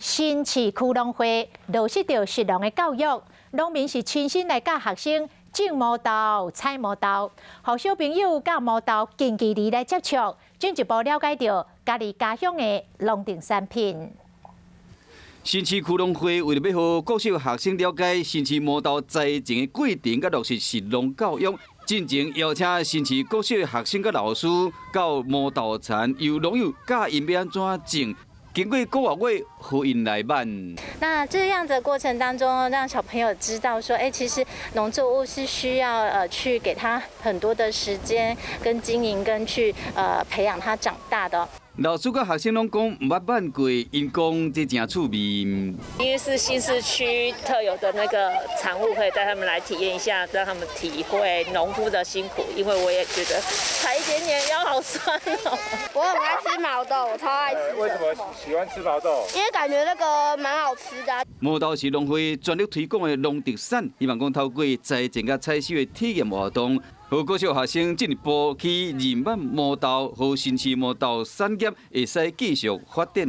新市区农会落实着食农的教育，农民是亲身来教学生种毛豆、采毛豆，互小朋友甲毛豆近距离来接触，进一步了解到家己家乡的农定产品。新市区农会为了要让国小学生了解新市毛豆栽种的过程，甲落实食农教育，进前邀请新市国小的学生甲老师到毛豆田，由农友教因要安怎种。经过个月互因来办。那这样的过程当中，让小朋友知道说，其实农作物是需要去给他很多的时间跟经营，跟去培养他长大的。老师甲学生拢讲唔捌办过，因讲这真趣味。因为是新市区特有的那个产物，可以带他们来体验一下，让他们体会农夫的辛苦。因为我也觉得采一点点腰好酸哦。我很爱吃毛豆，我超爱吃。为什么喜欢吃毛豆？因为感觉那个蛮好吃的。毛豆是农会全力推广的农特产，希望讲透过栽种甲采收的体验活动。和国小学生进一步去认识毛豆和新市毛豆产业，会使继续发展。